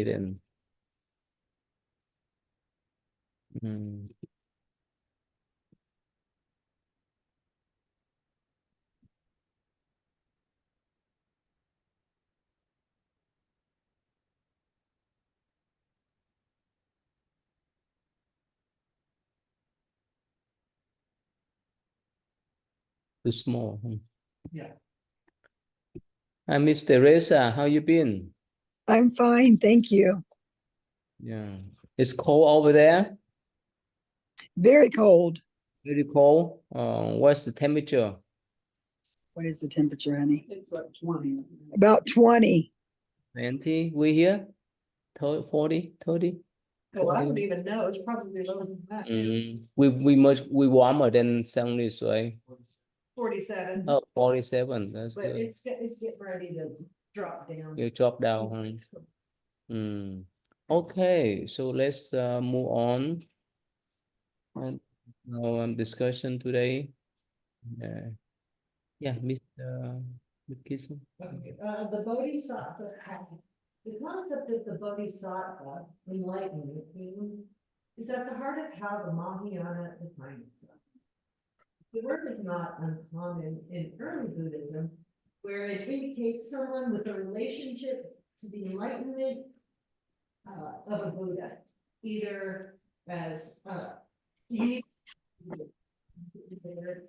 then. Too small. Yeah. Hi, Miss Teresa, how you been? I'm fine, thank you. Yeah. It's cold over there? Very cold. Very cold. What's the temperature? What is the temperature, honey? It's like 20. About 20. 20? We here? 40, 30? Oh, I don't even know. It's probably lower than that. We warmer than San Luis, right? 47. Oh, 47. That's But good. it's getting ready to drop down. You drop down, huh? Okay, so let's move on. And our discussion today. Yeah, Mr. Kisson. Okay, the Bodhisattva, the concept of the Bodhisattva, enlightenment, is at the heart of how the Mahayana defines itself. The word is not uncommon in early Buddhism, where it indicates someone with a relationship to the enlightenment of a Buddha, either as unique, either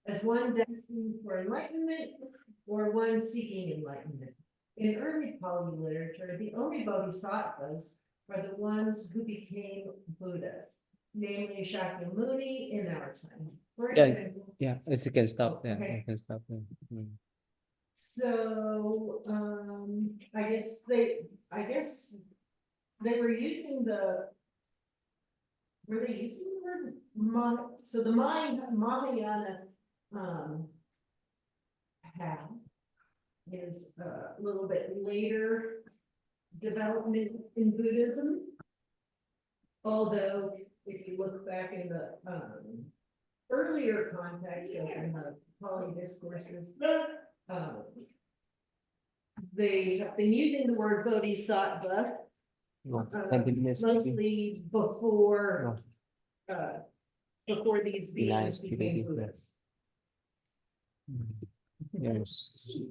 as one destined for enlightenment or one seeking enlightenment. In early Pali literature, the only bodhisattvas are the ones who became Buddhas, namely Shakyamuni in our time. For example, Yeah, you can stop there. Okay. You can stop there. So I guess they were using the word so the Mahayana path is a little bit later development in Buddhism. Although if you look back in the earlier context of the Pali discourses, they have been using the word bodhisattva mostly before these beings became Buddhists. Yes.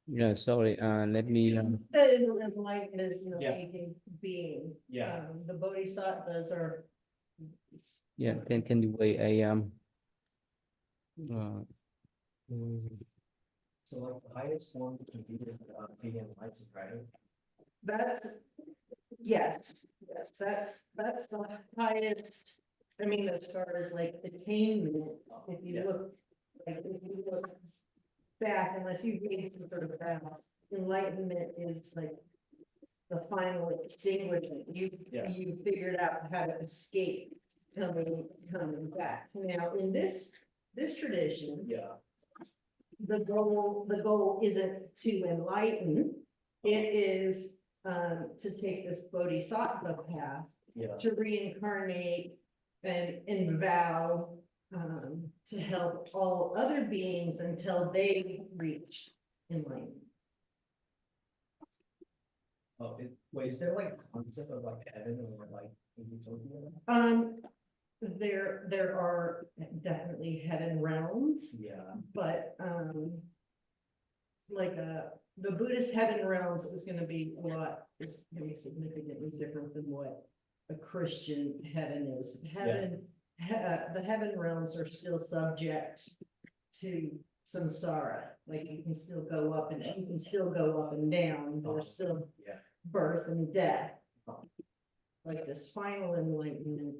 Yeah, sorry. Let me. Enlightenment is an awakened being. The bodhisattvas are. Yeah. Can you wait? So like the highest form of being enlightened, right? Yes, that's the highest. I mean, as far as like attainment, if you look back, unless you read some sort of path, enlightenment is like the final extinguishment. You figured out how to escape coming back. Now in this tradition, the goal isn't to enlighten, it is to take this bodhisattva path to reincarnate and vow to help all other beings until they reach enlightenment. Oh, wait, is there like a concept of like heaven or like utopia? There are definitely heaven realms. But like the Buddhist heaven realms is going to be significantly different than what a Christian heaven is. The heaven realms are still subject to samsara. Like you can still go up and down. There's still birth and death. Like this final enlightenment,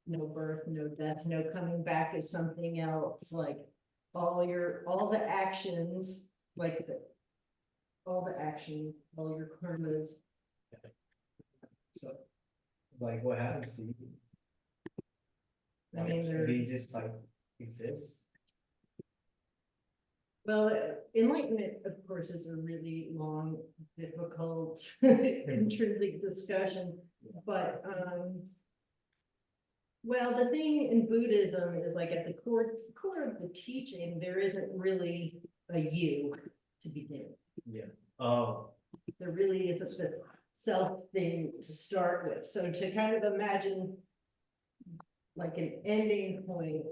no birth, no death, no coming back as something else. Like all the actions, all your karmas. So like what happens to you? I mean, he just like exists. Well, enlightenment, of course, is a really long, difficult, intrinsic discussion. But well, the thing in Buddhism is like at the core of the teaching, there isn't really a you to begin with. Yeah. Oh, There really is this self thing to start with, so to kind of imagine like an ending point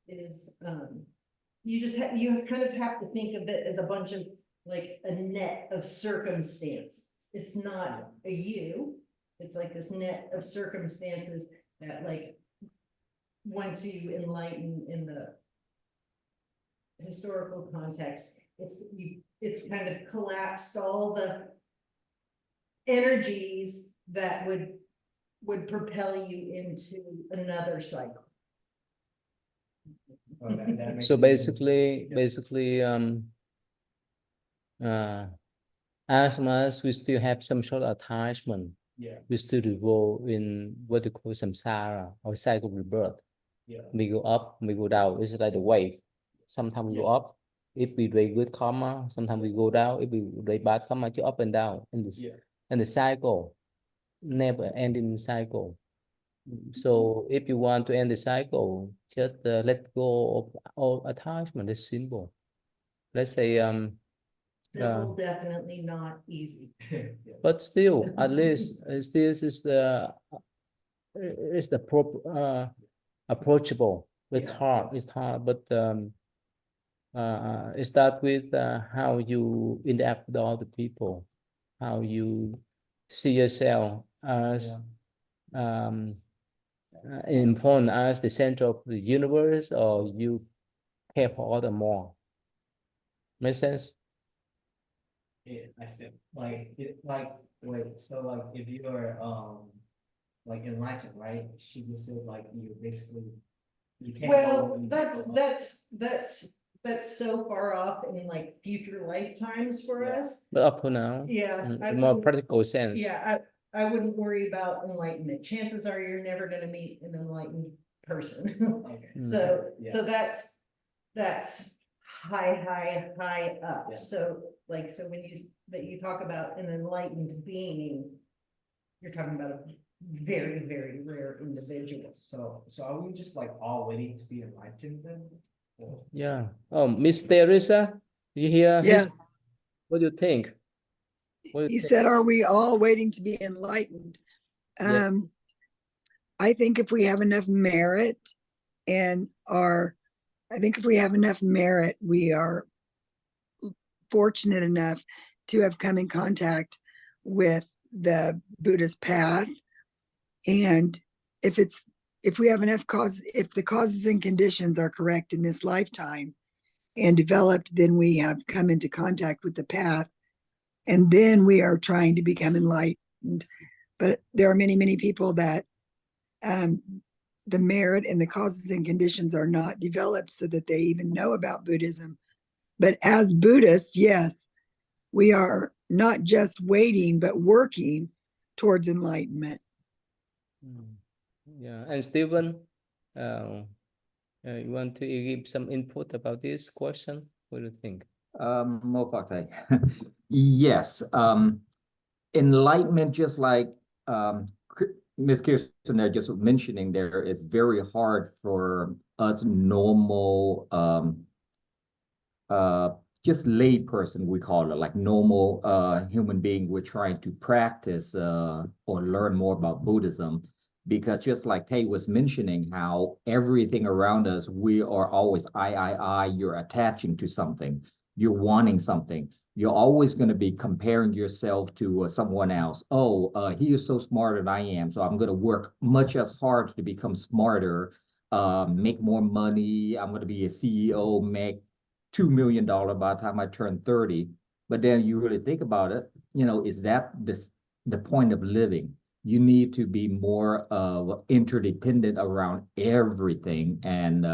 is, you kind of have to think of it as a bunch of, like, a net of circumstances. It's not a you, it's like this net of circumstances that, like, once you enlighten in the historical context, it's kind of collapsed all the energies that would propel you into another cycle. oh, that makes So sense. basically, as much as we still have some sort of attachment, Yeah, we still revolve in what they call samsara or cycle of rebirth. yeah, We go up, we go down. It's like the wave. Sometimes we go up if we do good karma. Sometimes we go down if we do bad karma. Just up and down in this, yeah, and the cycle, never ending cycle. So if you want to end the cycle, just let go of all attachment. It's simple. Let's say Simple, definitely not easy. yeah, but still, at least this is the approachable. It's Yeah, hard. yeah. It's hard, but it starts with how you interact with other people, how you see yourself as important as the center of the universe, or you care for other more. Make sense? Yeah, I see. Wait, so like if you are like enlightened, right? She just said like you basically you can't Well, go- that's so far off in, like, future lifetimes for Yeah. us. But up to now, Yeah, in I a more wouldn't- practical sense. Yeah, I wouldn't worry about enlightenment. Chances are you're never gonna meet an enlightened person. Okay. So, Yeah. so that's high up. Yeah. So, like, so when you talk about an enlightened being, you're talking about a very rare individual. So are we just like all waiting to be enlightened then? Or- Yeah. Oh, Miss Teresa, you hear? Yes, What do you think? What do he you think? said, are we all waiting to be enlightened? Yes. I think if we have enough merit and I think if we have enough merit, we are fortunate enough to have come in contact with the Buddhist path. And if we have enough if the causes and conditions are correct in this lifetime and developed, then we have come into contact with the path. And then we are trying to become enlightened. But there are many people that the merit and the causes and conditions are not developed so that they even know about Buddhism. But as Buddhists, yes, we are not just waiting, but working towards enlightenment. Yeah. And Stephen, you want to give some input about this question? What do you think? Mopaktai. Yes, enlightenment, just like Ms. Kirsten there just mentioning there, it's very hard for us normal, just lay person, we call it, like normal human being, we're trying to practice or learn more about Buddhism. Because just like Tay was mentioning, how everything around us, we are always you're attaching to something, you're wanting something. You're always going to be comparing yourself to someone else. Oh, he is so smarter than I am, so I'm going to work much as hard to become smarter, make more money. I'm going to be a CEO, make $2 million by the time I turn 30. But then you really think about it, is that the point of living? You need to be more interdependent around everything, and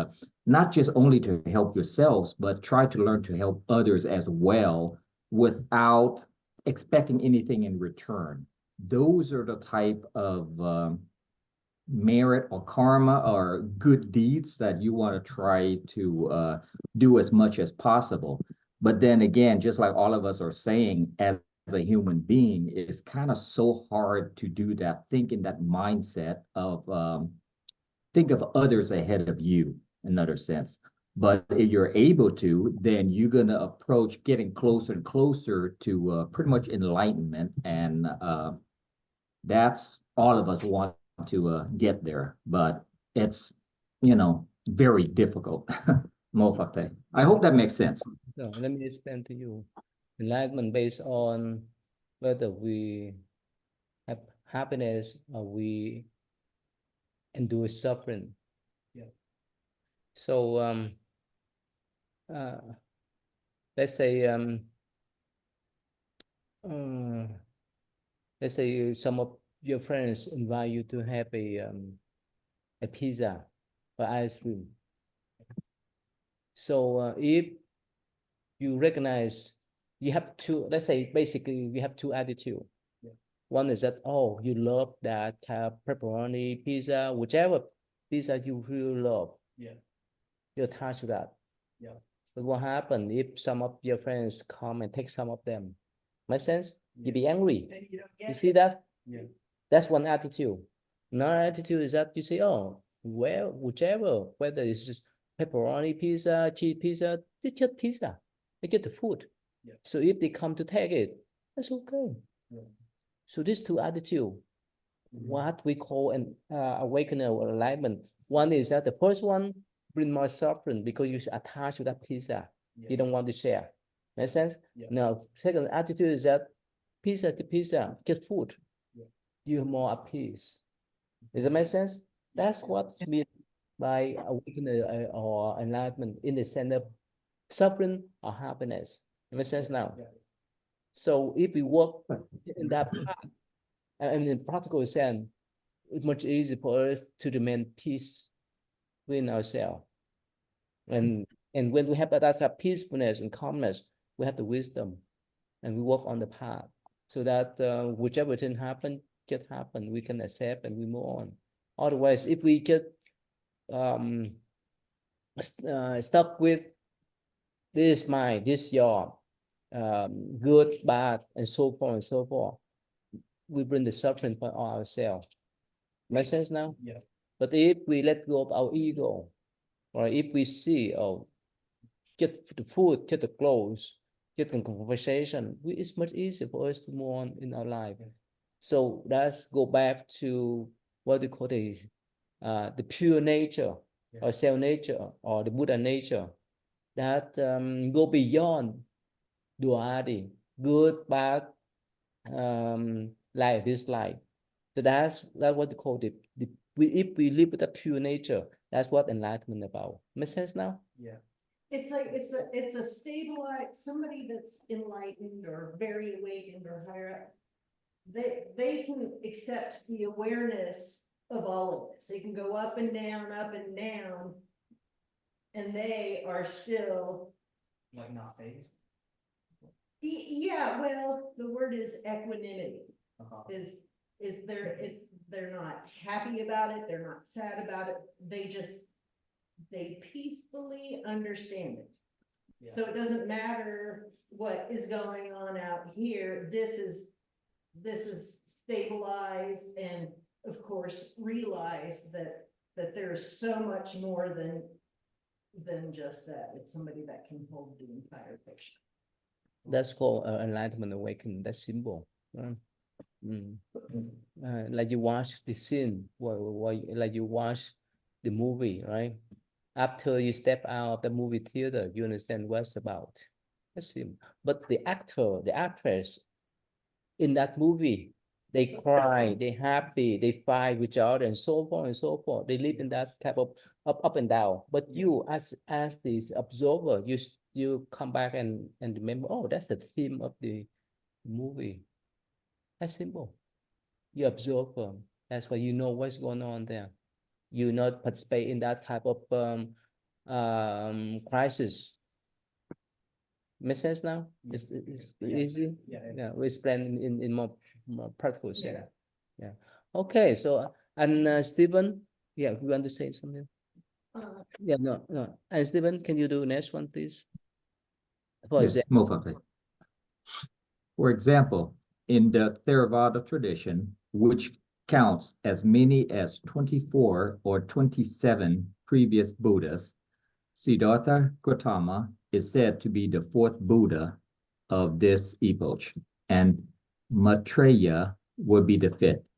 not just only to help yourselves, but try to learn to help others as well without expecting anything in return. Those are the type of merit or karma or good deeds that you want to try to do as much as possible. But then again, just like all of us are saying, as a human being, it's kind of so hard to do that. Think in that mindset of think of others ahead of you, in another sense. But if you're able to, then you're going to approach getting closer and closer to pretty much enlightenment. And that's all of us want to get there. But it's, very difficult. Mofate. I hope that makes sense. No, let me explain to you. Enlightenment based on whether we have happiness or we endure suffering. Yeah. So uh, let's say uh, let's say some of your friends invite you to have a pizza or ice cream. So if you recognize you have two, let's say basically we have two attitudes. Yeah. One is that, oh, you love that pepperoni pizza, whichever pizza you really love. Yeah. You're attached to that. Yeah. But what happens if some of your friends come and take some of them? Make sense? You be angry. Then you don't You get see it. that? Yeah. That's one attitude. Another attitude is that you say, oh, well, whichever, whether it's just pepperoni pizza, cheese pizza, it's just pizza. It's just the food. Yeah. So if they come to take it, that's okay. Yeah. So these two attitudes, Mhm. what we call an awakening or alignment. One is that the first one bring more suffering because you attach to that pizza. Yeah. You don't want to share. Make sense? Yeah. Now, second attitude is that pizza to pizza, get food. Yeah. You have more at peace. Does that make sense? That's what's meant by awakening or enlightenment in the sense of suffering or happiness. It makes sense now? Yeah. So if we work in that path, and in practical sense, it's much easier for us to remain peace within ourselves. And when we have that type of peacefulness and calmness, we have the wisdom, and we work on the path so that whichever thing happen, just happen, we can accept and we move on. Otherwise, if we just stuck with this mind, this job, good, bad, and so forth, we bring the suffering for ourselves. Make sense now? Yeah. But if we let go of our ego, or if we see, oh, get the food, get the clothes, get the conversation, it's much easier for us to move on in our life. So let's go back to what we call the pure nature, or self nature, or the Buddha nature, that go beyond duality, good, bad, like this life. So that's what we call if we live with a pure nature, that's what enlightenment about. Make sense now? Yeah. It's like, it's a stabilized, somebody that's enlightened or very awakened or higher up. They can accept the awareness of all of this. They can go up and down, and they are still, Like not phased. yeah, well, the word is equanimity. Uh-huh. They're not happy about it, they're not sad about it, they peacefully understand it. Yeah. So it doesn't matter what is going on out here, this is stabilized, and of course, realize that there's so much more than just that. It's somebody that can hold the entire picture. That's called enlightenment awakening. That's simple. Like you watch the scene, like you watch the movie, right? After you step out of the movie theater, you understand what it's about. That's simple. But the actor, the actress in that movie, they cry, they happy, they fight with each other, and so on and so forth. They live in that type of up and down. But you, as this observer, you come back and remember, oh, that's the theme of the movie. That's simple. You observe them. That's why you know what's going on there. You not participate in that type of crisis. Make sense now? It's easy. Yeah, we explain in more practical sense. Yeah. Okay. So and Stephen, yeah, you want to say something? Yeah, no. And Stephen, can you do next one, please? For Yes, example. Mofate. For example, in the Theravada tradition, which counts as many as 24 or 27 previous Buddhas, Siddhartha Gautama is said to be the fourth Buddha of this epoch, and Maitreya would be the fifth.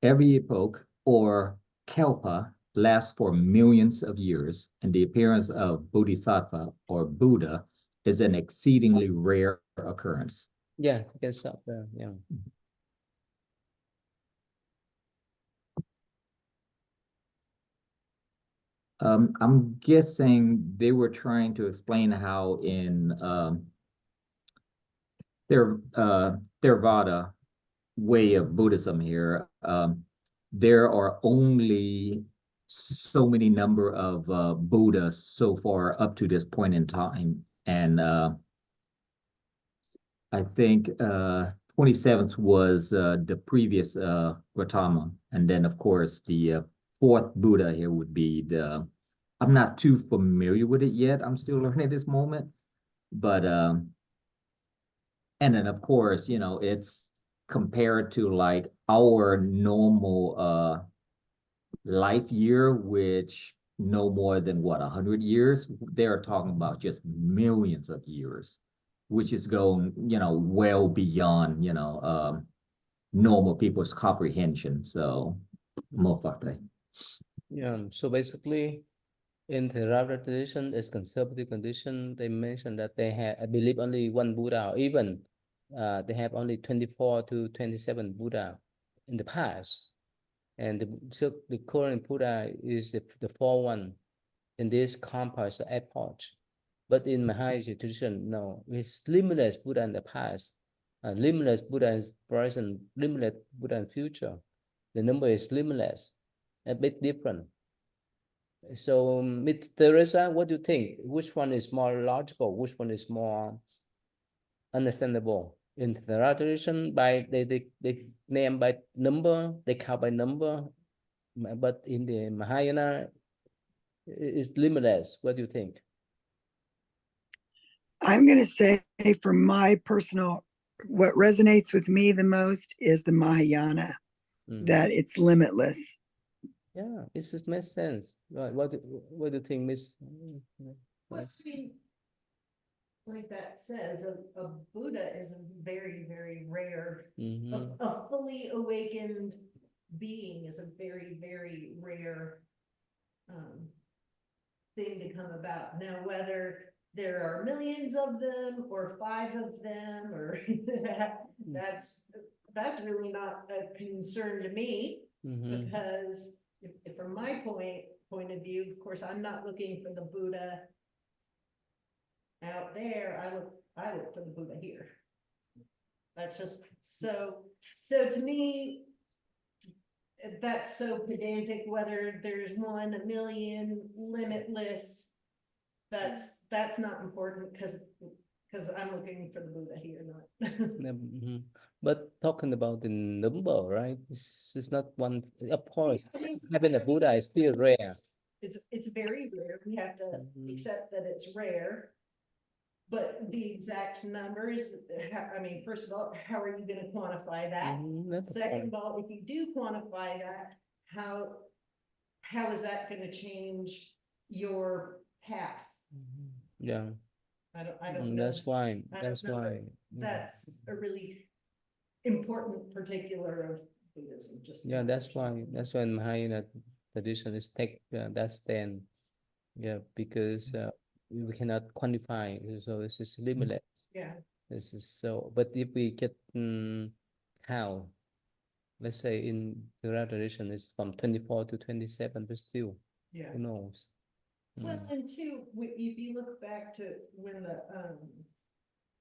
Every epoch or kalpa lasts for millions of years, and the appearance of Bodhisattva or Buddha is an exceedingly rare occurrence. Yeah, you can stop there. Yeah. I'm guessing they were trying to explain how in Theravada way of Buddhism here, there are only so many number of Buddhas so far up to this point in time, and I think 27th was the previous Gautama, and then of course the fourth Buddha here would be the. I'm not too familiar with it yet. I'm still learning at this moment, but and then of course, you know, it's compared to like our normal life year, which no more than what 100 years. They're talking about just millions of years, which is going, you know, well beyond, you know, normal people's comprehension. So, more fakta. Yeah. So basically, in the Theravada tradition, it's conservative condition. They mentioned that they have, I believe, only one Buddha, or even they have only 24 to 27 Buddha in the past. And so the current Buddha is the fourth one in this compass approach. But in Mahayana tradition, no, it's limitless Buddha in the past, limitless Buddha in present, limitless Buddha in future. The number is limitless, a bit different. So, Ms. Teresa, what do you think? Which one is more logical? Which one is more understandable? In the tradition, by they name by number, they count by number, but in the Mahayana, it's limitless. What do you think? I'm going to say, for my personal, what resonates with me the most is the Mahayana, that it's limitless. Yeah, it just makes sense. What do you think, Miss? What I mean, like that says, a Buddha is a very, very rare, a fully awakened being is a very, very rare thing to come about. Now, whether there are millions of them or 5 of them, or that's really not a concern to me, because if from my point of view, of course, I'm not looking for the Buddha out there. I look for the Buddha here. That's just so to me, that's so pedantic, whether there's 1, a million, limitless. That's not important, because I'm looking for the Buddha here, not. But talking about the number, right? This is not one. Of course, having a Buddha is still rare. It's very rare. We have to accept that it's rare. But the exact number is, I mean, first of all, how are you going to quantify that? Second of all, if you do quantify that, how is that going to change your path? Yeah. I don't know. That's why. That's a really important particular of Buddhism. Just yeah, that's why. That's why Mahayana tradition is take that stand. Yeah, because we cannot quantify, so this is limitless. Yeah. This is so. But if we get how, let's say in the tradition is from 24 to 27, but still, who knows? Well, and two, if you look back to when the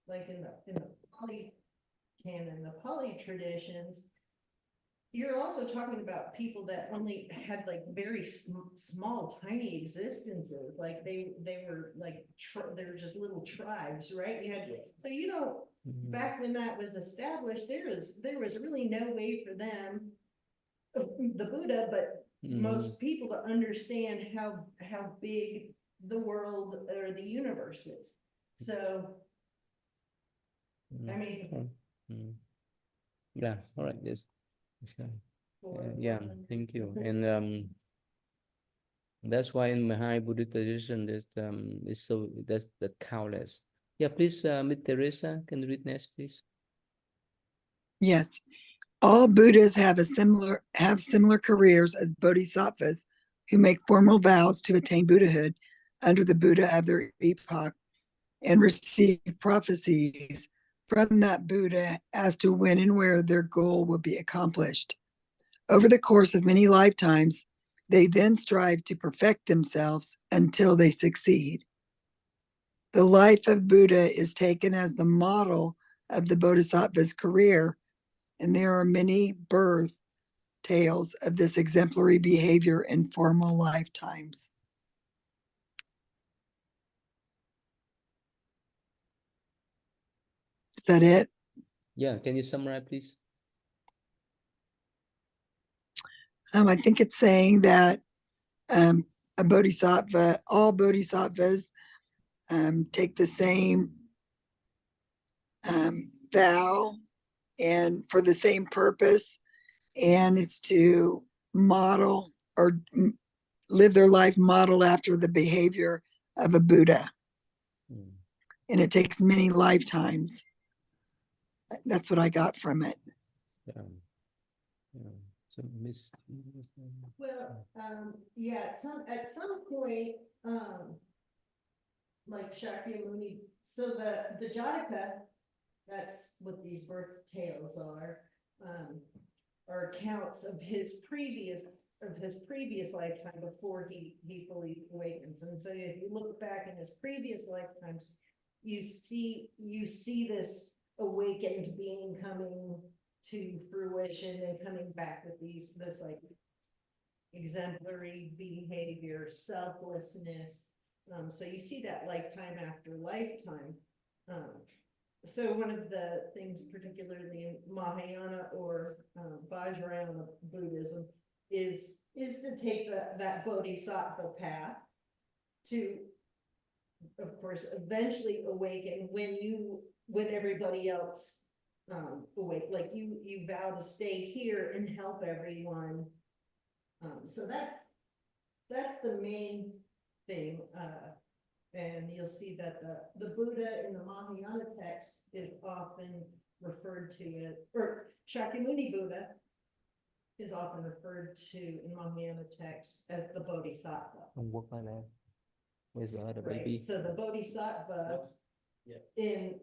like in the Pali canon, the Pali traditions, you're also talking about people that only had like very small, tiny existences. Like they were like they were just little tribes, right? You had, so you know, back when that was established, there was really no way for them, the Buddha, but most people, to understand how big the world or the universe is. So, I mean, yeah, all right, yes. Yeah, thank you. And That's why in Mahai Buddhist tradition, that's the countless. Yeah, please, Ms. Teresa, can you read next, please? Yes. All Buddhas have similar careers as bodhisattvas who make formal vows to attain Buddhahood under the Buddha of their epoch and receive prophecies from that Buddha as to when and where their goal will be accomplished. Over the course of many lifetimes, they then strive to perfect themselves until they succeed. The life of Buddha is taken as the model of the bodhisattva's career, and there are many birth tales of this exemplary behavior in former lifetimes. Is that it? Yeah, can you summarize, please? I think it's saying that a bodhisattva, all bodhisattvas take the same vow and for the same purpose, and it's to model or live their life modeled after the behavior of a Buddha. Mm. And it takes many lifetimes. That's what I got from it. Yeah. Yeah. So, Miss. Well, yeah, at some point, like Shakyamuni, so the Jataka, that's what these birth tales are accounts of his previous lifetime before he fully awakens. And so if you look back in his previous lifetimes, you see this awakened being coming to fruition and coming back with this like exemplary behavior, selflessness. So you see that lifetime after lifetime. So one of the things, particularly in Mahayana or Vajrayana Buddhism, is to take that bodhisattva path to, of course, eventually awaken when everybody else awake. Like you vow to stay here and help everyone. So that's the main thing. And you'll see that the Buddha in the Mahayana text is often referred to it, or Shakyamuni Buddha is often referred to in Mahayana text as the Bodhisattva. Không work like that. Where's the other Right, baby? so the Bodhisattva in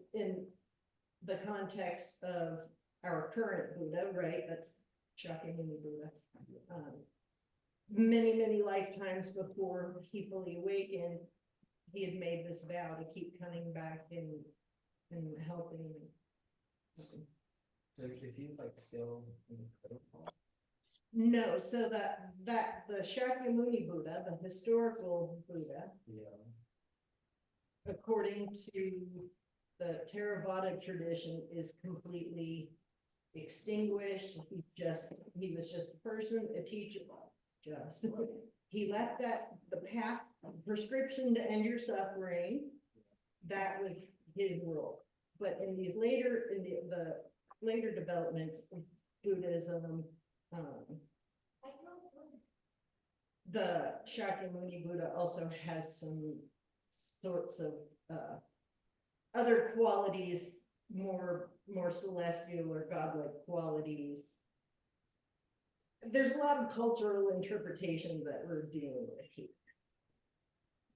the context of our current Buddha, right? That's Shakyamuni Buddha. Many lifetimes before he fully awakened, he had made this vow to keep coming back and helping. So is he like still in the protocol? No, so that the Shakyamuni Buddha, the historical Buddha, Yeah. according to the Theravada tradition, is completely extinguished. He was just a person, a teacher, he left the path, prescription to end your suffering. That was his role. But in the later developments of Buddhism, the Shakyamuni Buddha also has some sorts of other qualities, more celestial or godlike qualities. There's a lot of cultural interpretations that we're dealing with here.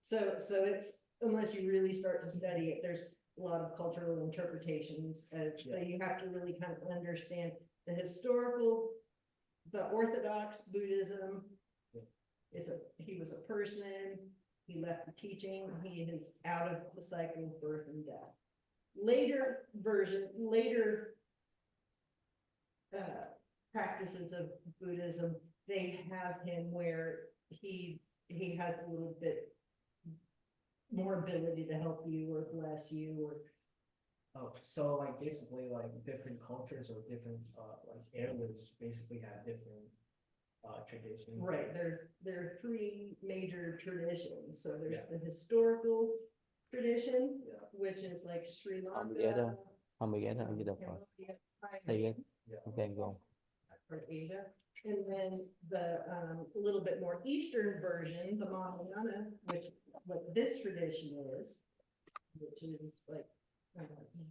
So it's, unless you really start to study it, there's a lot of cultural interpretations. So you have to really kind of understand the historical, the Orthodox Buddhism. He was a person, he left the teaching, he is out of the cycle of birth and death. Later practices of Buddhism, they have him where he has a little bit more ability to help you or bless you or. Oh, so like basically like different cultures or different like areas basically have different traditions. Right, there are three major traditions. So there's the historical tradition, which is like Sri Lanka. Hamburger, Hamburger, Cambodia, say it. Yeah. Okay, go. part of Asia. And then the, a little bit more Eastern version, the Mahayana, which, what this tradition is, which is like,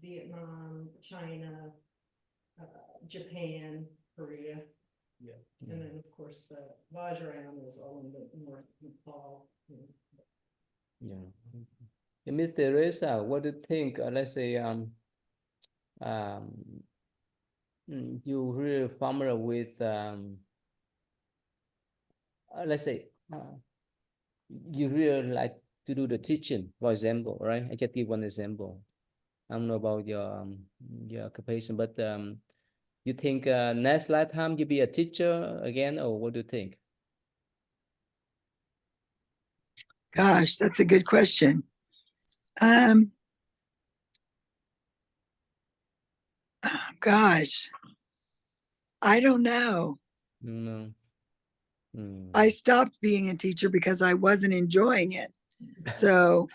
Vietnam, China, Japan, Korea. Yeah. And then, of course, the Vajrayana is all in the North Nepal. Yeah. And Miss Teresa, what do you think? Let's say you really familiar with let's say you really like to do the teaching, for example, right? I can give one example. I don't know about your occupation, but you think next lifetime you be a teacher again, or what do you think? Gosh, that's a good question. Oh, gosh, I don't know. No. Mm. I stopped being a teacher because I wasn't enjoying it. So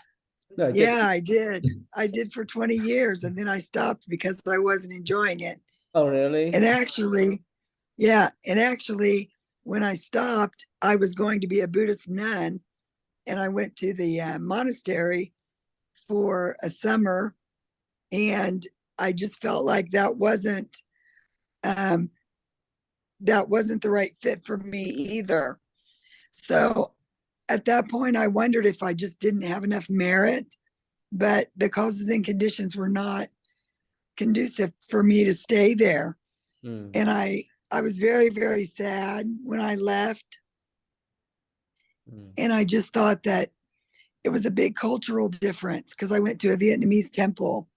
No, I yeah, I did. I did for 20 years and then I stopped because I wasn't enjoying it. Oh, really? And actually, yeah, and actually, when I stopped, I was going to be a Buddhist nun and I went to the monastery for a summer and I just felt like um, that wasn't the right fit for me either. So at that point, I wondered if I just didn't have enough merit, but the causes and conditions were not conducive for me to stay there. Mm. And I was very, very sad when I left. Mm. And I just thought that it was a big cultural difference because I went to a Vietnamese temple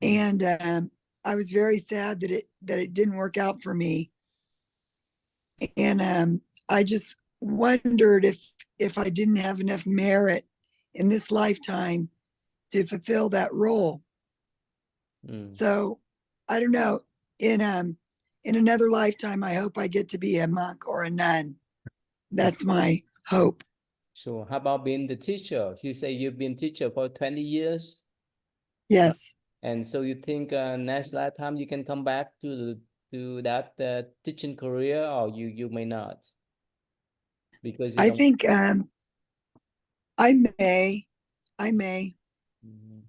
and I was very sad that it didn't work out for me. And I just wondered if I didn't have enough merit in this lifetime to fulfill that role. Mm. So I don't know. In another lifetime, I hope I get to be a monk or a nun. That's my hope. So how about being the teacher? You say you've been teacher for 20 years. Yes. And so you think next lifetime you can come back to that teaching career, or you may not, because you I don't. think I may. I may. Mhm.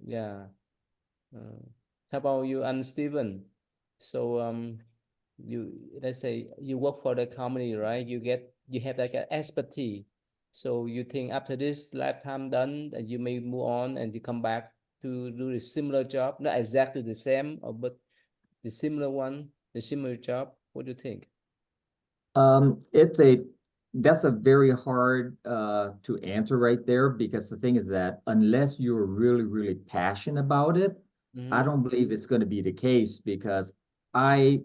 Yeah. How about you and Stephen? So you, let's say you work for the company, right? You have like an expertise. So you think after this lifetime done, and you may move on and you come back to do a similar job, not exactly the same, but the similar one, the similar job. What do you think? It's that's a very hard to answer right there because the thing is that unless you're really, really passionate about it, I Mm-hmm. don't believe it's going to be the case because I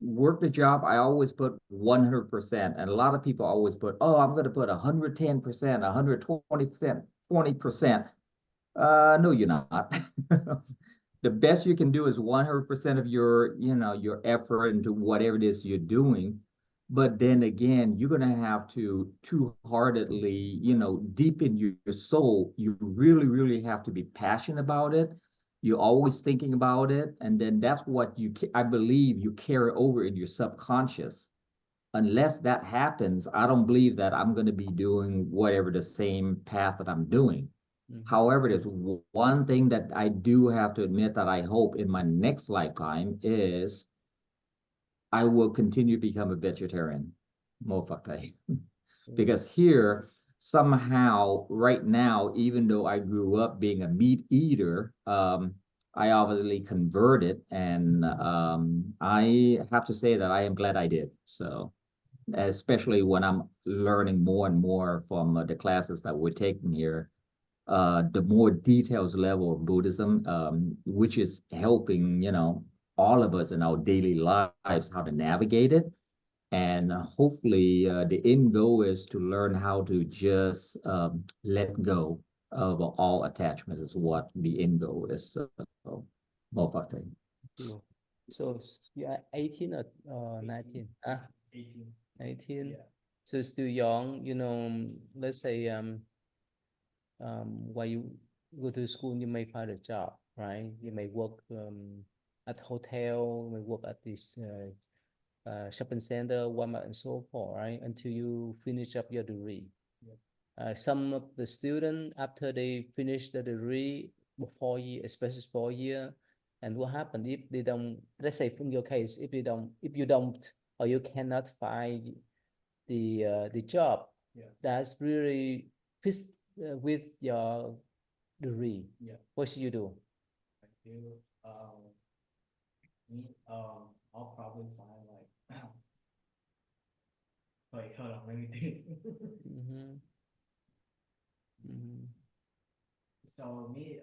work the job, I always put 100%. And a lot of people always put, oh, I'm going to put 110%, 120%, 20%. No, you're not. The best you can do is 100% of your, your effort into whatever it is you're doing. But then again, you're going to have to heartedly, deep in your soul, you really, really have to be passionate about it. You're always thinking about it. And then that's what I believe you carry over in your subconscious. Unless that happens, I don't believe that I'm going to be doing whatever the same path that I'm doing. Mm-hmm. However, there's one thing that I do have to admit that I hope in my next lifetime is I will continue to become a vegetarian. Mofate. Because here, somehow, right now, even though I grew up being a meat eater, I obviously converted, and I have to say that I am glad I did. So, especially when I'm learning more and more from the classes that we're taking here, the more details level of Buddhism, which is helping, all of us in our daily lives how to navigate it. And hopefully, the end goal is to learn how to just let go of all attachment is what the end goal is. So, more fakta. Cool. So you are 18 or 19? 18. 18. Yeah. So still young, let's say while you go to school, you may find a job, right? You may work at hotel, you may work at this shopping center, Walmart, and so forth, right? Until you finish up your degree. Some of the students, after they finish the degree, 4 years, especially 4 years, and what happened if they don't, let's say in your case, if you don't, or you cannot find the job that's really fits with your degree, what should you do? I feel, me, I'll probably find like, wait, hold on, let me think. Mm-hmm. Mm-hmm. So me,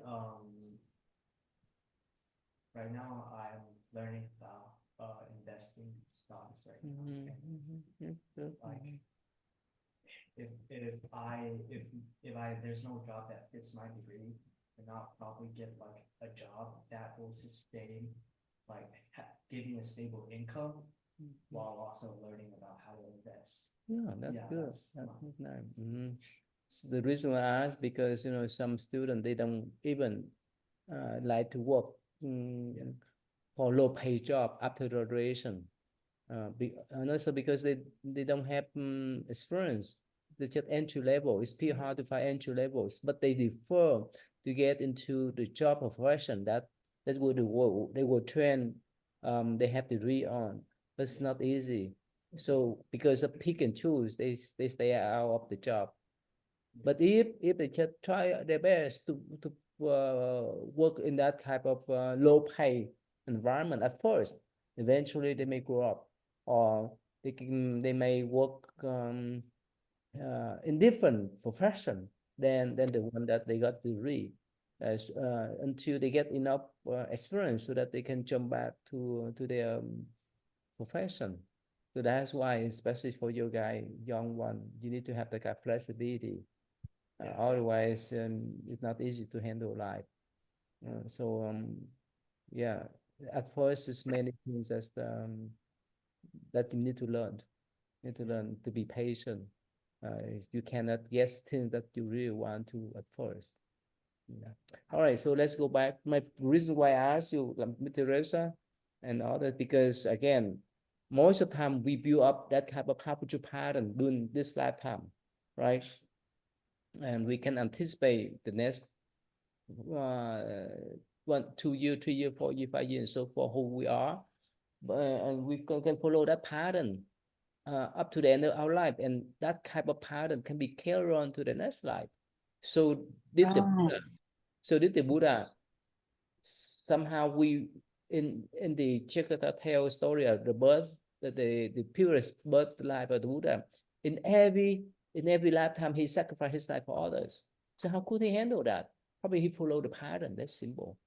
right now I'm learning about investing in stocks right now. Mm-hmm. And Mm-hmm. Yeah, good. like if there's no job that fits my degree, then I'll probably get like a job that will sustain, like give me a stable income while also learning about how to invest. Yeah, that's Yeah, good. that's That's my- nice. Mm-hmm. So the reason why I ask, because some students, they don't even like to work for low pay job after graduation. And also because they don't have experience. They just entry level. It's pretty hard to find entry levels, but they defer to get into the job profession that will they will train. They have to read on, but it's not easy. So because of pick and choose, they stay out of the job. But if they just try their best to work in that type of low pay environment at first, eventually they may grow up, or they may work in different profession than the one that they got to read, until they get enough experience so that they can jump back to their profession. So that's why, especially for your guy, young one, you need to have the kind of flexibility. Otherwise, it's not easy to handle life. Yeah, at first, it's many things that you need to learn. You need to learn to be patient. You cannot guess things that you really want to at first. Yeah. All right, so let's go back. My reason why I asked you, Teresa and others, because again, most of the time we build up that type of habitual pattern during this lifetime, right? And we can anticipate the next 1, 2 year, 3 year, 4 year, 5 years, and so forth, who we are, and we can follow that pattern up to the end of our life, and that type of pattern can be carried on to the next life. So did the Oh, Buddha somehow we in the Chekata tale story of the birth, the purest birth life of the Buddha, in every lifetime he sacrificed his life for others. So how could he handle that? Probably he followed the pattern. That's simple.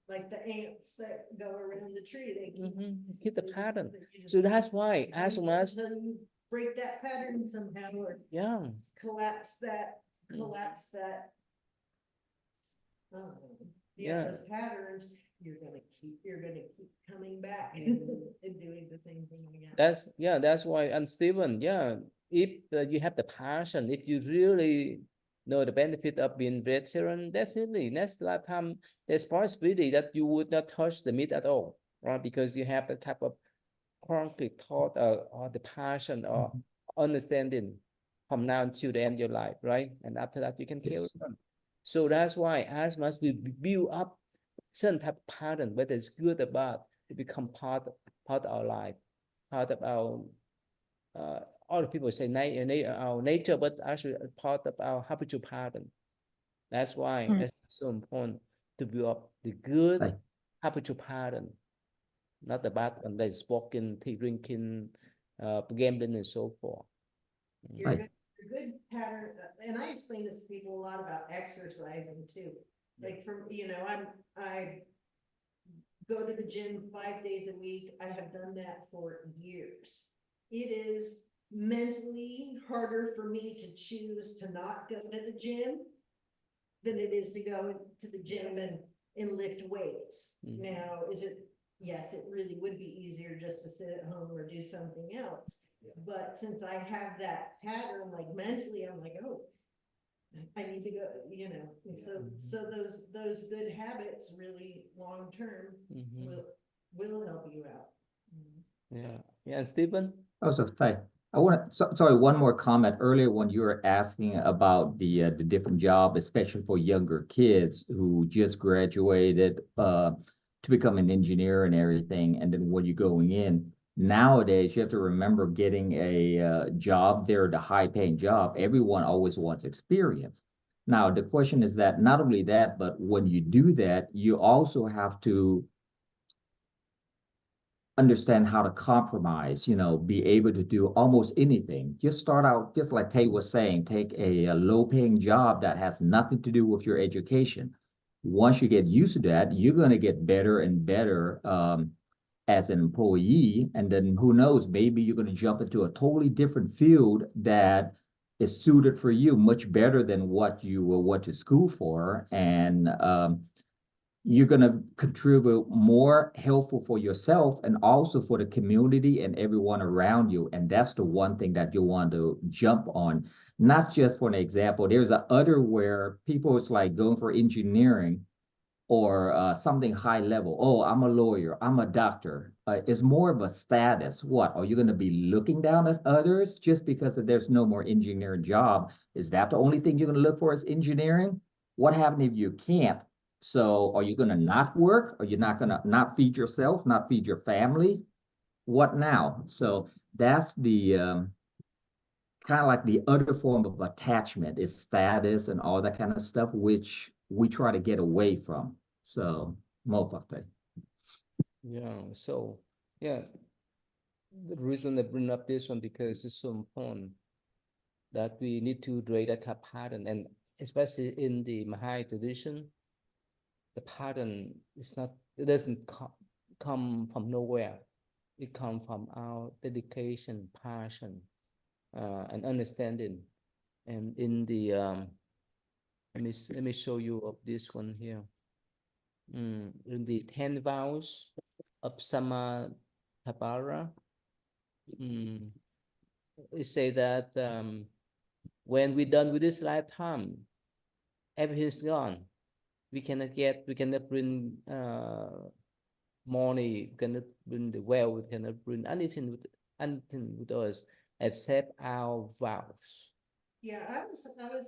Like the ants that go around the tree, they Keep the pattern. So that's why, as until soon as you break that pattern somehow, or yeah, collapse that, Yeah. those patterns, you're gonna keep coming back and doing the same thing again. that's why. And Stephen, if you have the passion, if you really know the benefit of being veteran, definitely next lifetime there's possibility that you would not touch the meat at all, right? Because you have the type of concrete thought or the passion or understanding from now until the end of your life, right? And after that you can carry Yes. on. So that's why as much we build up certain type of pattern, whether it's good or bad, to become part of our life, part of our other people say our nature, but actually a part of our habitual pattern. That's why mm, it's so important to build up the good Right. habitual pattern, not the bad one, like smoking, drinking, gambling, and so forth. Your good pattern, and I explain this to people a lot about exercising too. Like I go to the gym 5 days a week. I have done that for years. It is mentally harder for me to choose to not go to the gym than it is to go to the gym and lift weights. Now, yes, it really would be easier just to sit at home or do something else. But since I have that pattern, like mentally, I'm like, oh, I need to go, and so those good habits really long term will help you out. Yeah, and Stephen? Oh, so Thay, I want to, sorry, one more comment earlier when you were asking about the different job, especially for younger kids who just graduated to become an engineer and everything, and then when you're going in nowadays, you have to remember getting a job there, the high-paying job. Everyone always wants experience. Now, the question is that not only that, but when you do that, you also have to understand how to compromise, be able to do almost anything. Just start out, just like Tay was saying, take a low paying job that has nothing to do with your education. Once you get used to that, you're going to get better and better as an employee. And then who knows, maybe you're going to jump into a totally different field that is suited for you much better than what you went to school for. And you're going to contribute more helpful for yourself and also for the community and everyone around you. And that's the one thing that you want to jump on. Not just for an example, there's a other where people is like going for engineering or something high level. Oh, I'm a lawyer, I'm a doctor. It's more of a status. What, are you going to be looking down at others just because there's no more engineering job? Is that the only thing you're going to look for is engineering? What happens if you can't? So are you going to not work? Are you not going to not feed yourself, not feed your family? What now? So that's the kind of like the other form of attachment is status and all that kind of stuff, which we try to get away from. So, Mofate. Yeah, so yeah, the reason I bring up this one because it's so important that we need to break that pattern, and especially in the Mahai tradition, the pattern is not, it doesn't come from nowhere. It comes from our dedication, passion, and understanding. And in the let me show you of this one here. In the 10 vows of Samatapara, it say that when we're done with this lifetime, everything's gone. We cannot bring money, we cannot bring the wealth, we cannot bring anything with us except our vows. Yeah, I was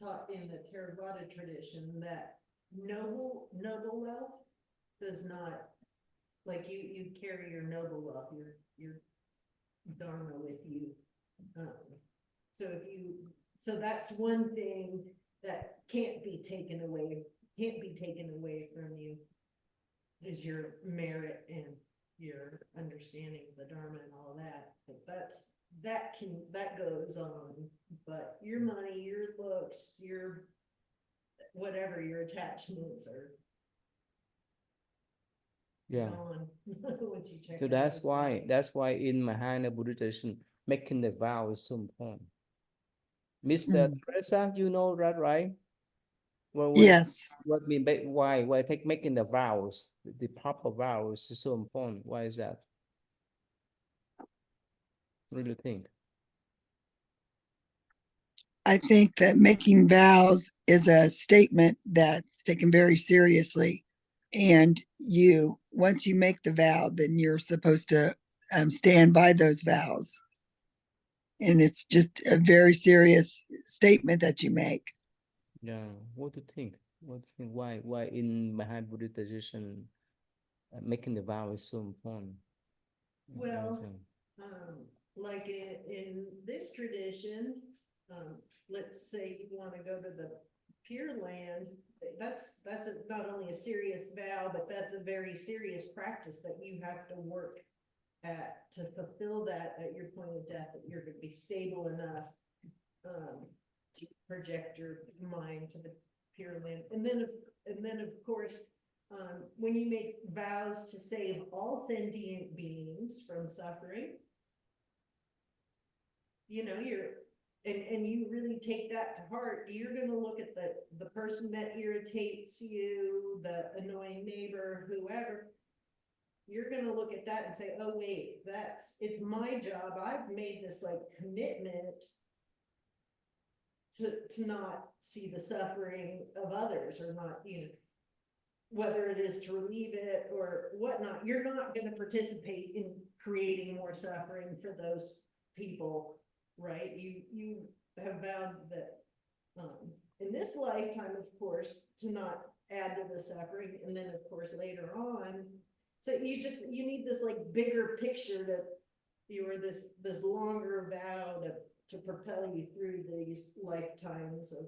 taught in the Theravada tradition that noble wealth does not, like you carry your noble wealth, your dharma with you. Um, so that's one thing that can't be taken away from you is your merit and your understanding of the dharma and all that. But that goes on. But your money, your looks, your whatever your attachments are Yeah. gone once you check. So that's why in Mahayana Buddhist tradition, making the vow is so important. Mr. Teresa, you know that, right? Yes. What mean by why making the vows, the proper vows is so important. Why is that? What do you think? I think that making vows is a statement that's taken very seriously. And once you make the vow, then you're supposed to stand by those vows. And it's just a very serious statement that you make. Yeah. What do you think? What do you think? Why in Mahayana Buddhist tradition, making the vow is so important? Well, like in this tradition, let's say you want to go to the Pure Land, that's not only a serious vow, but that's a very serious practice that you have to work at to fulfill that at your point of death, that you're going to be stable enough to project your mind to the Pure Land. And then of course, when you make vows to save all sentient beings from suffering, and you really take that to heart, you're going to look at the person that irritates you, the annoying neighbor, whoever. You're going to look at that and say, oh wait, it's my job. I've made this like commitment to not see the suffering of others, or not, whether it is to relieve it or whatnot, you're not gonna participate in creating more suffering for those people, right? You have vowed that, in this lifetime, of course, to not add to the suffering, and then, of course, later on. So you need this like bigger picture to, this longer vow to propel you through these lifetimes of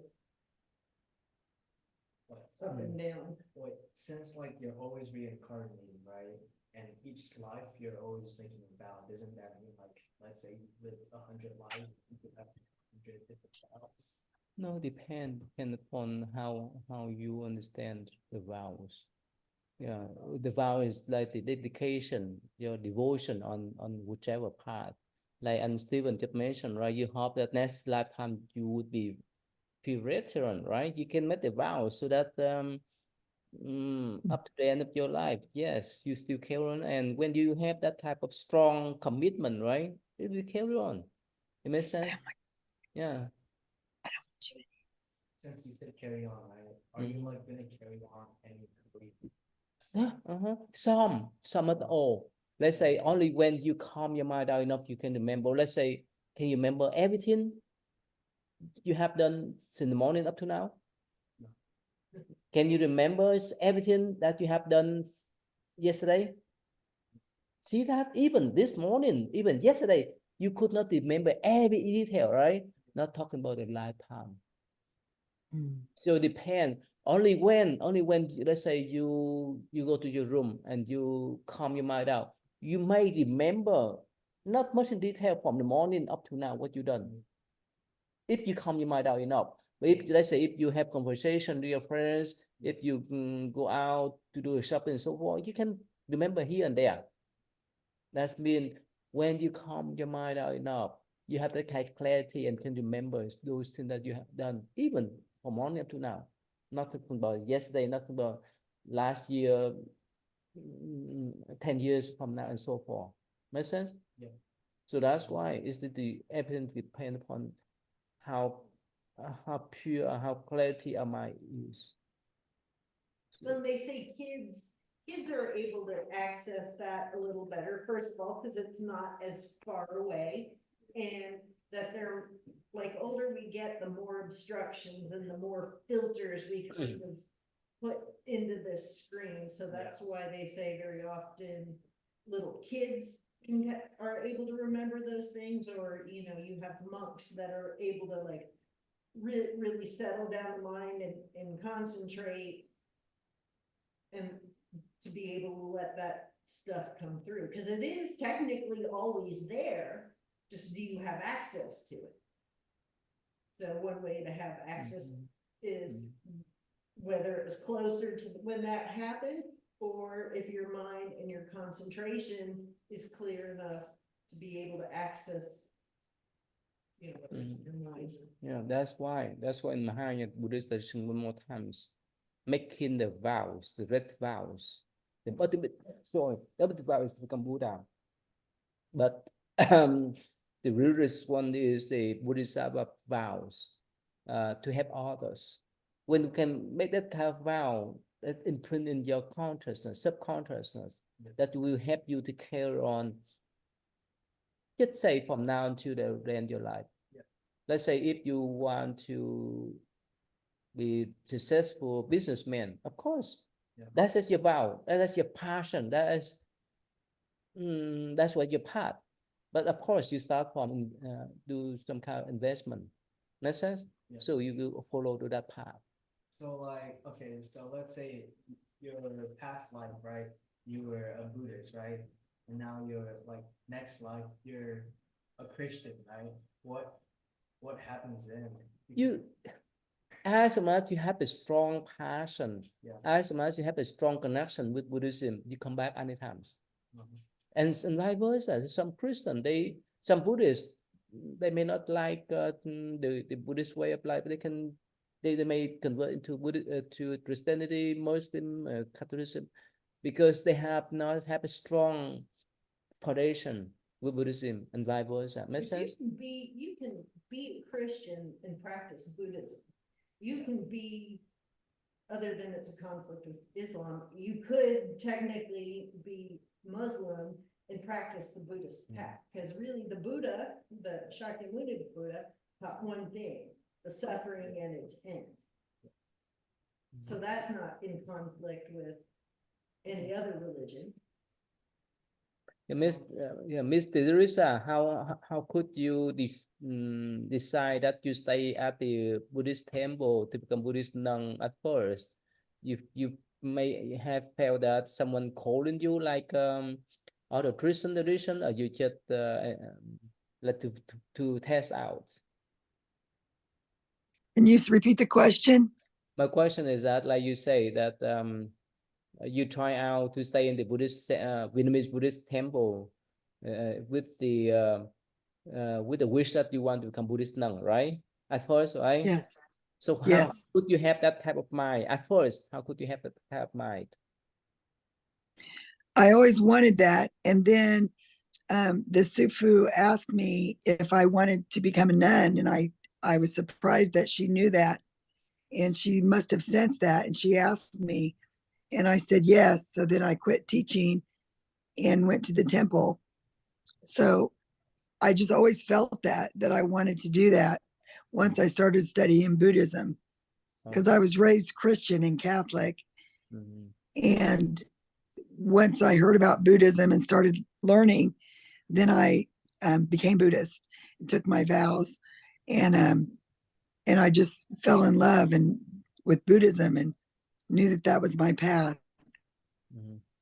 But, up and down. wait, since like you're always reincarnating, right? And each life you're always thinking about, doesn't that mean like, let's say you live 100 lives, you could have 100 different vows? No, depend upon how you understand the vows. Yeah, the vow is like the dedication, your devotion on whichever path. Like and Stephen just mentioned, right? You hope that next lifetime you would be veteran, right? You can make the vow so that up to the end of your life, yes, you still carry on. And when you have that type of strong commitment, right, it will carry on. It makes sense. Yeah. Since you said carry on, right? Are you like gonna carry on any career? Some at all. Let's say only when you calm your mind down enough, you can remember. Let's say, can you remember everything you have done since the morning up to now? No. Can you remember everything that you have done yesterday? See that even this morning, even yesterday, you could not remember every detail, right? Not talking about a lifetime. So it depends. Only when let's say you go to your room and you calm your mind out, you may remember not much in detail from the morning up to now what you done. If you calm your mind out enough. But if let's say if you have conversation with your friends, if you go out to do shopping and so forth, you can remember here and there. That's mean when you calm your mind out enough, you have that kind of clarity and can remember those things that you have done, even from morning up to now. Not talking about yesterday, not talking about last year, 10 years from now, and so forth. Make sense? Yeah. So that's why is that the evidence depend upon how pure, how clarity our mind is. When they say kids are able to access that a little better, first of all, because it's not as far away. And that they're, like, older we get, the more obstructions and the more filters we kind of put into this screen. So that's why they say very often little kids are able to remember those things, or, you have monks that are able to like really settle down the mind and concentrate and to be able to let that stuff come through, because it is technically always there, just do you have access to it? So one way to have access is whether it was closer to when that happened, or if your mind and your concentration is clear enough to be able to access, your mind. Yeah, that's why in Mahayana Buddhist tradition, one more times, making the vows, the red vows, the ultimate, sorry, the ultimate vow is to become Buddha. But the realist one is the Bodhisattva vows, to help others. When you can make that kind of vow, that imprint in your consciousness, subconsciousness, that will help you to carry on, just say from now until the end of your life. Let's say if you want to be successful businessman, of course, that is your vow, that is your passion, that's what your path. But of course, you start from do some kind of investment. Make sense? Yeah. So you will follow to that path. So like, okay, so let's say your past life, right? You were a Buddhist, right? And now you're like next life, you're a Christian, right? What happens then? You, as much as you have a strong passion, as much as you have a strong connection with Buddhism, you come back anytime. And vice versa. Some Christian, some Buddhists, they may not like the Buddhist way of life. They may convert into to Christianity, Muslim, Catholicism, because they have not have a strong foundation with Buddhism, and vice versa. Make sense? You can be a Christian and practice Buddhism. You can be other than it's a conflict with Islam, you could technically be Muslim and practice the Buddhist path, because really the Buddha, the Shakyamuni Buddha, taught one thing, the suffering and its end. So that's not in conflict with any other religion. Miss Teresa, how could you decide that you stay at the Buddhist temple to become Buddhist nun at first? You may have felt that someone calling you like out of Christian tradition, or you just like to test out. Can you repeat the question? My question is that, like you say, that you try out to stay in the Buddhist Vietnamese Buddhist temple with the wish that you want to become Buddhist nun, right? At first, right? Yes. So how Yes. could you have that type of mind at first? How could you have that type of mind? I always wanted that. And then the Sufu asked me if I wanted to become a nun. And I was surprised that she knew that. And she must have sensed that. And she asked me, and I said yes. So then I quit teaching and went to the temple. So I just always felt that I wanted to do that once I started studying Buddhism, because I was raised Christian and Catholic. And once I heard about Buddhism and started learning, then I became Buddhist and took my vows, and I just fell in love with Buddhism and knew that was my path.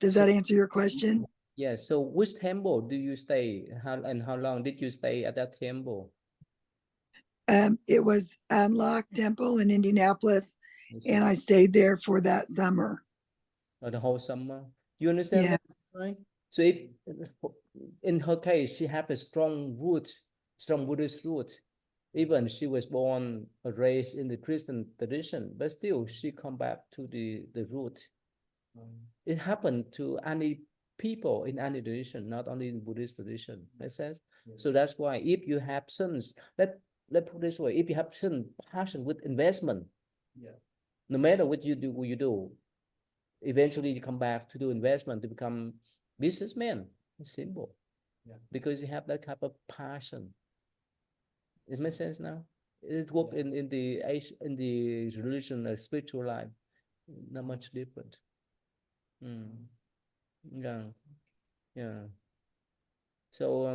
Does that answer your question? Yeah. So which temple do you stay? How long did you stay at that temple? It was Anlok Temple in Indianapolis, and I stayed there for that summer. The whole summer. You understand that, right? So if in her case, she have a strong root, strong Buddhist root. Even she was born or raised in the Christian tradition, but still she come back to the root. It happened to any people in any tradition, not only in Buddhist tradition. Makes sense? So that's why if you have sons, let's put this way: if you have some passion with investment, no matter what you do, eventually you come back to do investment to become businessman. It's simple. Because you have that type of passion. It makes sense now. It work in the religion and spiritual life, not much different. Yeah. So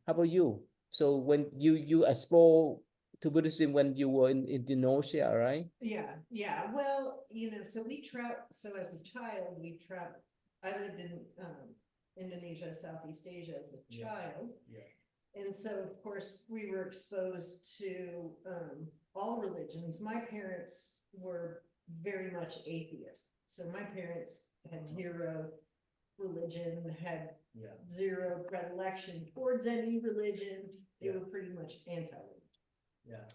how about you? So when you explore to Buddhism when you were in Indonesia, right? Yeah. Well, so so as a child, I lived in Indonesia, Southeast Asia as a child. And so, of course, we were exposed to all religions. My parents were very much atheist. So my parents had zero religion, had zero predilection towards any religion. They were pretty much anti-religion.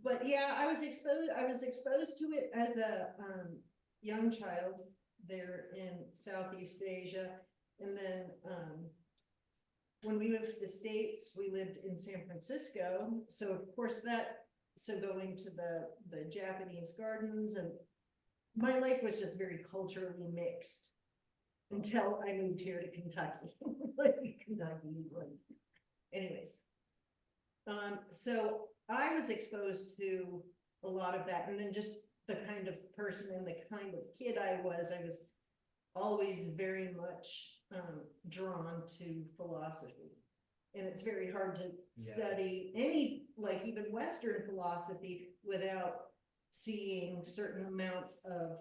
But yeah, I was exposed to it as a young child there in Southeast Asia. And then when we moved to the States, we lived in San Francisco. So of course going to the Japanese gardens, and my life was just very culturally mixed until I moved here to Kentucky. Anyways, so I was exposed to a lot of that, and then just the kind of person and the kind of kid I was always very much drawn to philosophy. And it's very hard to study any, like even Western philosophy, without seeing certain amounts of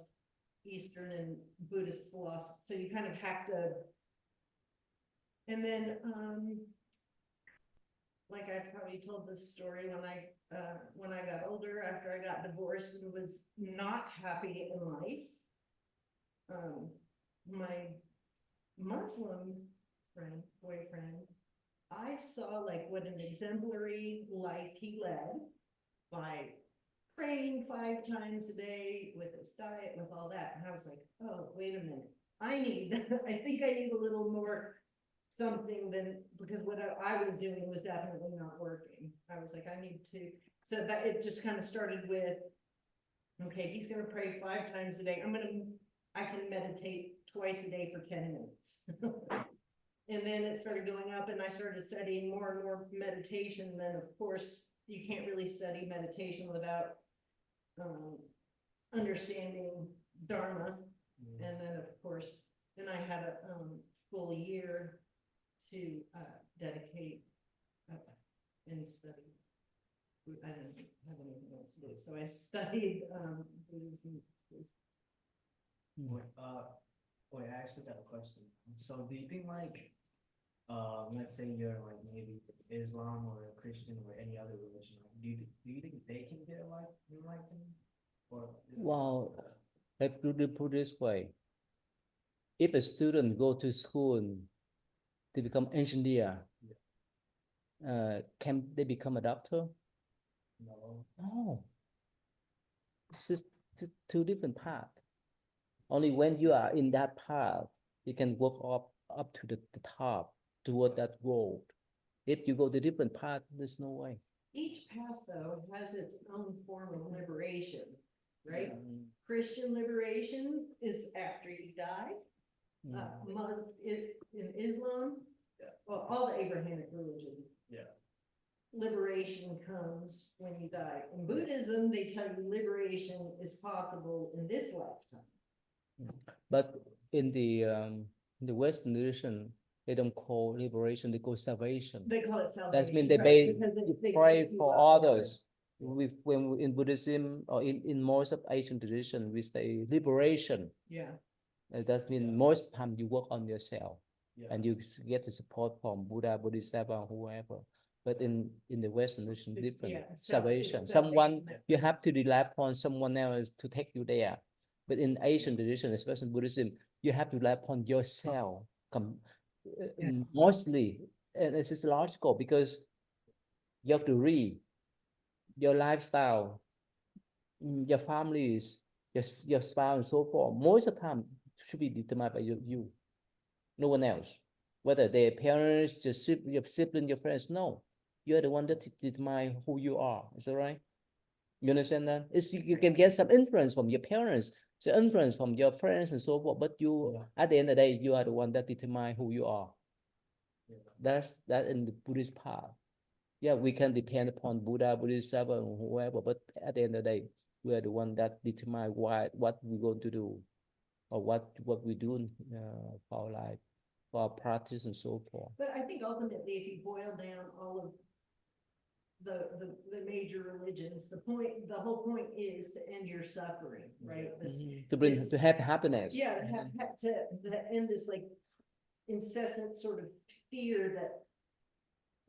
Eastern and Buddhist philosophy. So you kind of have to, and then like I've probably told this story when I got older, after I got divorced and was not happy in life. My Muslim boyfriend, I saw like what an exemplary life he led by praying 5 times a day, with his diet, with all that. And I was like, oh, wait a minute. I think I need a little more something than, because what I was doing was definitely not working. I was like, I need to, so that it just kind of started with Okay, he's gonna pray 5 times a day. I can meditate twice a day for 10 minutes. And then it started going up and I started studying more and more meditation. Then of course, you can't really study meditation without understanding Dharma. And then of course, then I had a full year to dedicate and study. I didn't have anything else to do, so I studied Buddhism. Wait, wait, I actually got a question. So do you think like, let's say you're like maybe Islam or a Christian or any other religion, like, do you think they can get enlightened? Or is it Well, let's put this way. If a student go to school to become engineer, can they become a doctor? no? No. It's just two different paths. Only when you are in that path, you can work up to the top toward that goal. If you go to different path, there's no way. Each path, though, has its own form of liberation, right? Mm, Christian liberation is after you die. In Islam, well, all the Abrahamic religions. Yeah. Liberation comes when you die. In Buddhism, they tell you liberation is possible in this lifetime. But in the Western tradition, they don't call liberation; they call salvation. They call it salvation. That's mean they right, because they pray take you for up. others. In Buddhism or in most of Asian tradition, we say liberation. Yeah, That means most time you work on yourself, Yeah. and you get the support from Buddha, Bodhisattva, whoever. But in the Western tradition, It's- different yeah, it's salvation. salvation. Someone you have to rely upon someone else to take you there. But in Asian tradition, especially Buddhism, you have to rely upon yourself. Yes. Mostly, and this is logical because you have to read your lifestyle, your families, your spouse, and so forth. Most of the time should be determined by you, no one else. Whether their parents, your sibling, your friends, no. You're the one that determine who you are. Is that right? You understand that? You can get some influence from your parents, some influence from your friends and so forth, but at the end of the day, you are the one that determine who you are. Yeah. That's that in the Buddhist path. Yeah, we can depend upon Buddha, Bodhisattva, or whoever, but at the end of the day, we are the one that determine what we're going to do, or what we do for our life, for our practice and so forth. but I think ultimately, if you boil down all of the major religions, the whole point is to end your suffering, right? To have happiness. Yeah, to end this like incessant sort of fear that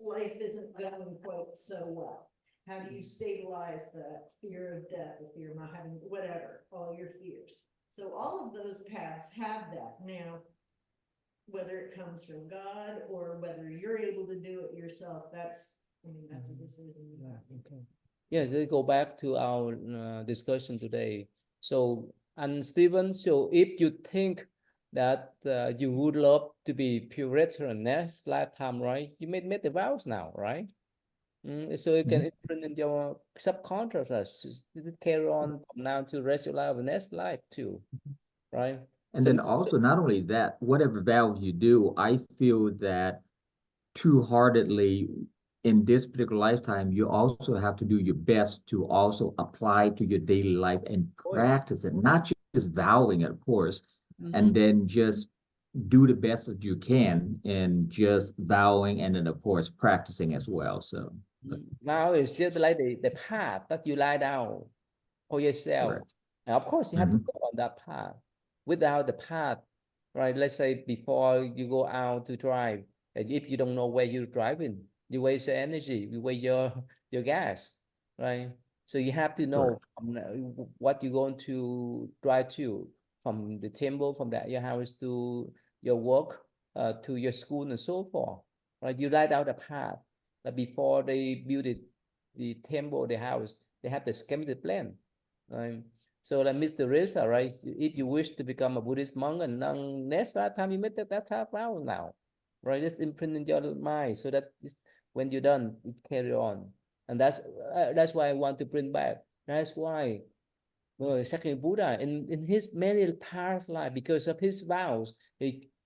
life isn't going quite so well. How do you stabilize the fear of death, the fear of not having whatever, all your fears? So all of those paths have that. Now, whether it comes from God or whether you're able to do it yourself, that's a decision. Okay. Yes, let's go back to our discussion today. So, and Stephen, so if you think that you would love to be Puritan next lifetime, right? You made the vows now, right? So you can imprint in your subconscious, carry on from now to the rest of your life, next life too, right? And So then also, not only that, whatever vows you do, I feel that true-heartedly in this particular lifetime, you also have to do your best to also apply to your daily life and practice it, not just vowing it, of course, and then just do the best that you can in just vowing and then, of course, practicing as well. So vow is just like the path that you lie down for yourself. correct. And of course, you have to go on that path. Without the path, right? Let's say before you go out to drive, and if you don't know where you're driving, you waste your energy, you waste your gas, right? So you have to know what you're going to drive to, from the temple, from your house to your work, to your school and so forth, right? You write out a path. That before they build the temple, the house, they have the schematic plan, right? So like Mr. Reza, right? If you wish to become a Buddhist monk, and then next lifetime you make that vow now, right? It's imprinted in your mind, so that when you're done, it carry on, and that's why I want to bring back. That's why Second Buddha in his many past life, because of his vows,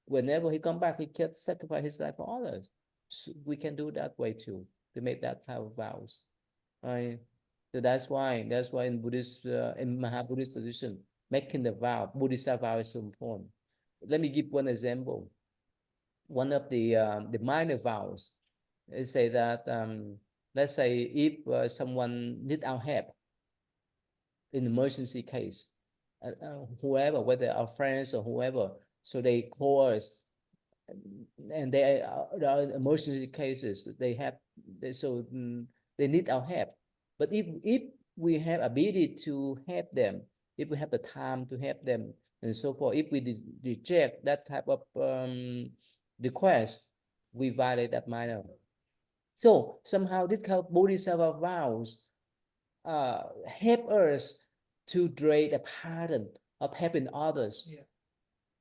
whenever he come back, he can sacrifice his life for others. So we can do that way too, to make that type of vows. Right? So that's why in Buddhist in Buddhist tradition, making the vow, Buddhist vow is so important. Let me give one example. One of the minor vows is say that let's say if someone need our help in emergency case, whoever, whether our friends or whoever, so they call us, and they are emergency cases. They need our help. But if we have ability to help them, if we have the time to help them, and so forth, if we reject that type of request, we violate that minor. So somehow this kind of bodhisattva vows help us to draw the pattern of helping others. Yeah.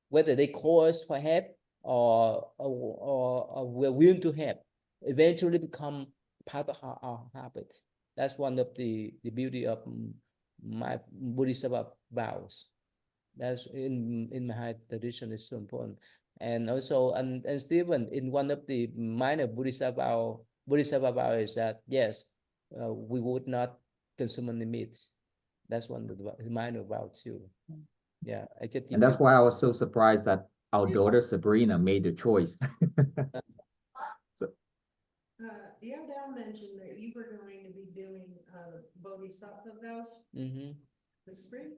Whether they call us for help or we're willing to help, eventually become part of our habit. That's one of the beauty of my bodhisattva vows. That's in my tradition is so important. And also, and Stephen, in one of the minor bodhisattva vow is that yes, we would not consume any meat. That's one of the minor vow too. Yeah, I just And that's why I was so surprised that our daughter Sabrina made the choice. Yandel mentioned that you were going to be doing, bodhisattva vows this spring.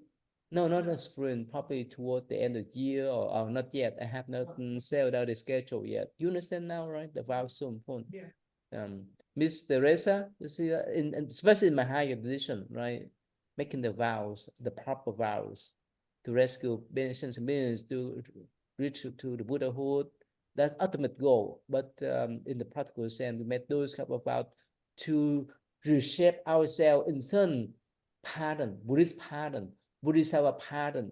No, not a sprint, probably toward the end of the year or not yet. I have not settled out the schedule yet. You understand now, right? The vow is so important. Yeah. Miss Teresa, you see, especially in my higher position, right? Making the vows, the proper vows to rescue billions and millions, to reach to the Buddhahood. That's ultimate goal. But in the practical sense, we make those kind of vows to reshape ourselves in certain pattern, Buddhist pattern. Buddhists have a pattern,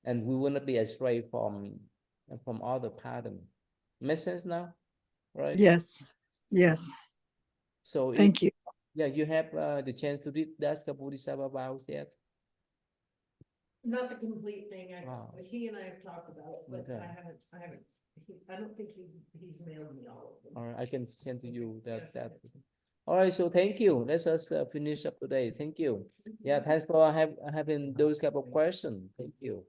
and we will not be astray from other pattern. Make sense now, right? Yes, yes. So Thank you. Yeah, you have the chance to read that Bodhisattva vows yet? Not the complete thing, Wow. he and I have talked about it, but Okay. I don't think he's mailed me all of them. All right, I can send to you Yes. that. All right, so thank you. Let us finish up today. Thank you. Yeah, thanks for having those type of questions. Thank you.